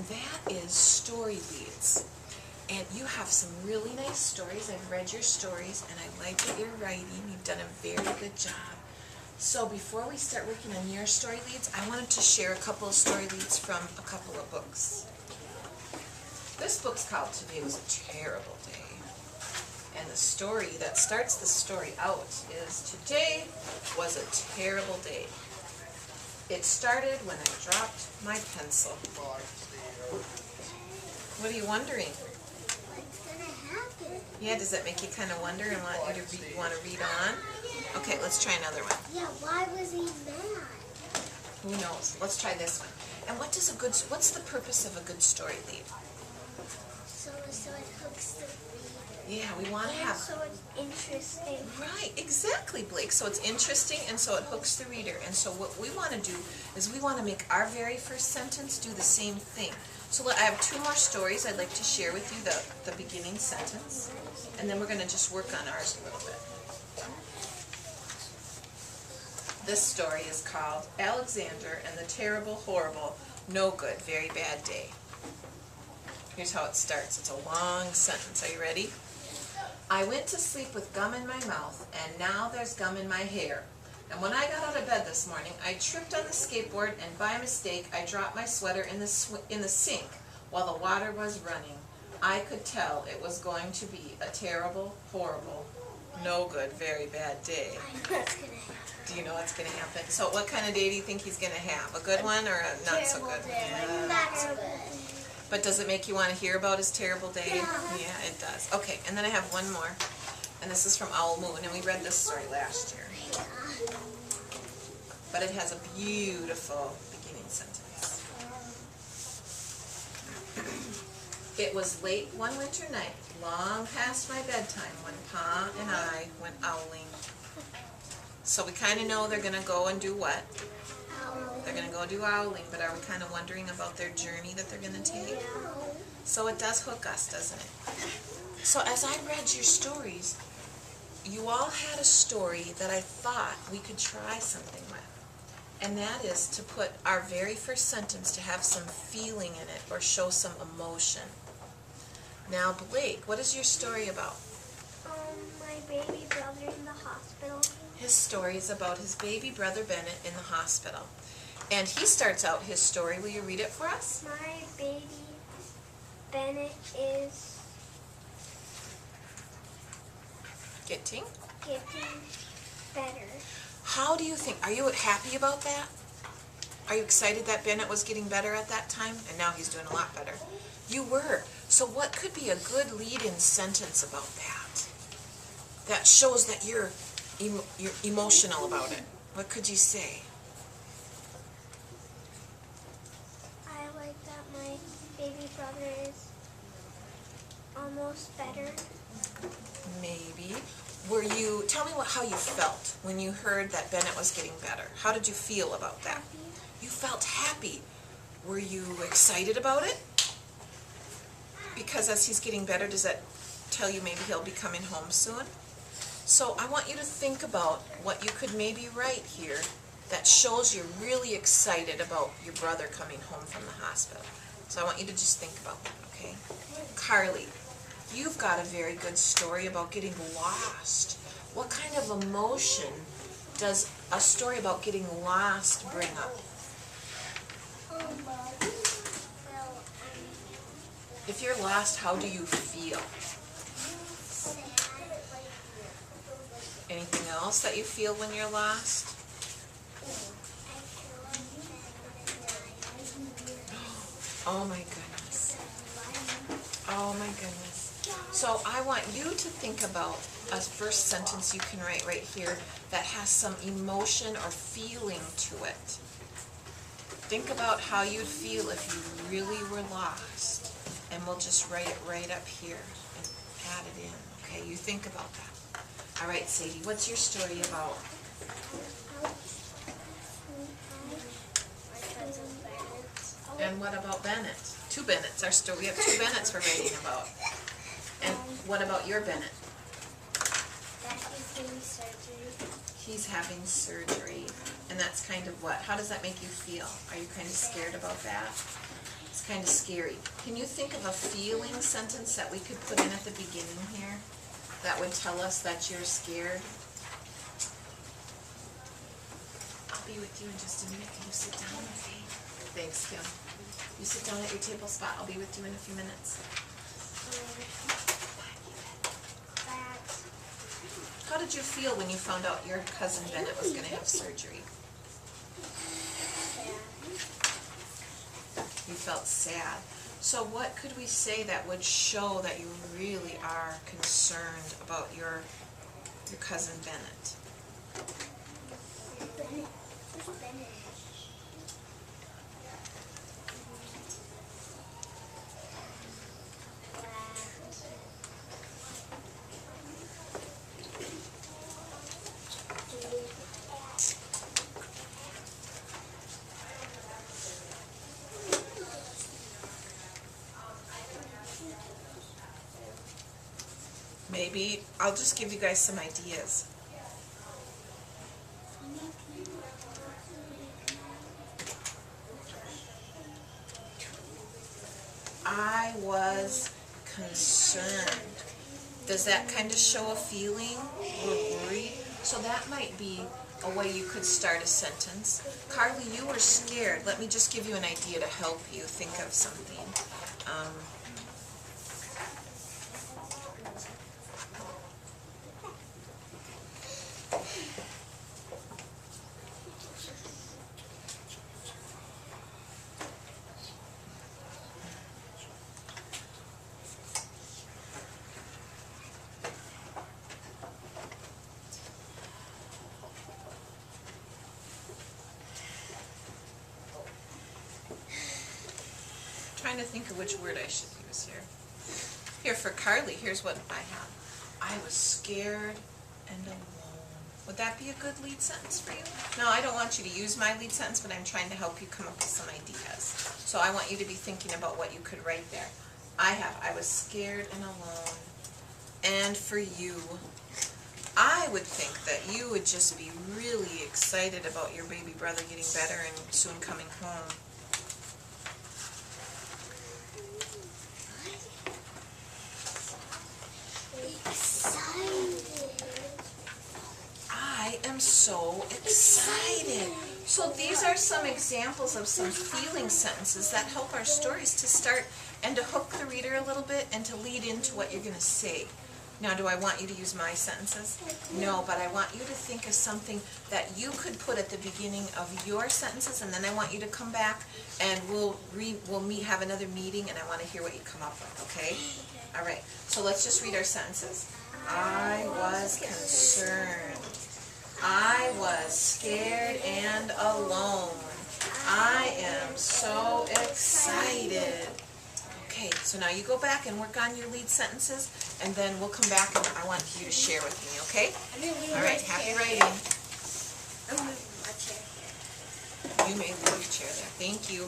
and that is Story Leads. And you have some really nice stories. I've read your stories, and I like what you're writing. You've done a very good job. So before we start working on your story leads, I wanted to share a couple of story leads from a couple of books. This book's called Today Was a Terrible Day. And the story that starts the story out is, today was a terrible day. It started when I dropped my pencil. What are you wondering? What's gonna happen? Yeah, does that make you kind of wonder and want you to read on? Okay, let's try another one. Yeah, why was he mad? Who knows? Let's try this one. And what's the purpose of a good story lead? So it hooks the reader. Yeah, we want to have... So it's interesting. Right, exactly, Blake. So it's interesting, and so it hooks the reader. And so what we want to do is we want to make our very first sentence do the same thing. So I have two more stories I'd like to share with you, the beginning sentence, and then we're going to just work on ours a little bit. This story is called Alexander and the Terrible, Horrible, No Good, Very Bad Day. Here's how it starts. It's a long sentence. Are you ready? I went to sleep with gum in my mouth, and now there's gum in my hair. And when I got out of bed this morning, I tripped on the skateboard, and by mistake, I dropped my sweater in the sink while the water was running. I could tell it was going to be a terrible, horrible, no good, very bad day. I know what's gonna happen. Do you know what's going to happen? So what kind of day do you think he's going to have? A good one or a not so good? Yeah. Not so good. But does it make you want to hear about his terrible day? Yeah. Yeah, it does. Okay, and then I have one more. And this is from Owl Moon, and we read this story last year. Yeah. But it has a beautiful beginning sentence. It was late one winter night, long past my bedtime, when Pa and I went owling. So we kind of know they're going to go and do what? They're going to go do owling, but are we kind of wondering about their journey that they're going to take? So it does hook us, doesn't it? So as I read your stories, you all had a story that I thought we could try something with. And that is to put our very first sentence to have some feeling in it or show some emotion. Now, Blake, what is your story about? My baby brother in the hospital. His story is about his baby brother Bennett in the hospital. And he starts out his story. Will you read it for us? My baby Bennett is Getting better. How do you think? Are you happy about that? Are you excited that Bennett was getting better at that time? And now he's doing a lot better. You were. So what could be a good lead-in sentence about that? That shows that you're emotional about it. What could you say? I like that my baby brother is almost better. Maybe. Tell me how you felt when you heard that Bennett was getting better. How did you feel about that? Happy. You felt happy. Were you excited about it? Because as he's getting better, does that tell you maybe he'll be coming home soon? So I want you to think about what you could maybe write here that shows you're really excited about your brother coming home from the hospital. So I want you to just think about that, okay? Carly, you've got a very good story about getting lost. What kind of emotion does a story about getting lost bring up? If you're lost, how do you feel? Anything else that you feel when you're lost? Oh my goodness. Oh my goodness. So I want you to think about a first sentence you can write right here that has some emotion or feeling to it. Think about how you'd feel if you really were lost. And we'll just write it right up here and add it in. Okay, you think about that. All right, Sadie, what's your story about? And what about Bennett? Two Bennetts. We have two Bennetts we're writing about. And what about your Bennett? That he's doing surgery. He's having surgery. And that's kind of what? How does that make you feel? Are you kind of scared about that? It's kind of scary. Can you think of a feeling sentence that we could put in at the beginning here that would tell us that you're scared? I'll be with you in just a minute. Can you sit down, okay? Thanks, Kim. You sit down at your table spot. I'll be with you in a few minutes. How did you feel when you found out your cousin Bennett was going to have surgery? You felt sad. So what could we say that would show that you really are concerned about your cousin Bennett? Maybe I'll just give you guys some ideas. I was concerned. Does that kind of show a feeling or worry? So that might be a way you could start a sentence. Carly, you were scared. Let me just give you an idea to help you think of something. Trying to think of which word I should use here. Here, for Carly, here's what I have. I was scared and alone. Would that be a good lead sentence for you? No, I don't want you to use my lead sentence, but I'm trying to help you come up with some ideas. So I want you to be thinking about what you could write there. I was scared and alone. And for you, I would think that you would just be really excited about your baby brother getting better and soon coming home. I am so excited. So these are some examples of some feeling sentences that help our stories to start and to hook the reader a little bit and to lead into what you're going to say. Now, do I want you to use my sentences? No, but I want you to think of something that you could put at the beginning of your sentences, and then I want you to come back and we'll have another meeting, and I want to hear what you come up with, okay? All right, so let's just read our sentences. I was concerned. I was scared and alone. I am so excited. Okay, so now you go back and work on your lead sentences, and then we'll come back and I want you to share with me, okay? All right, happy writing. I'm moving my chair here. You may leave your chair there. Thank you.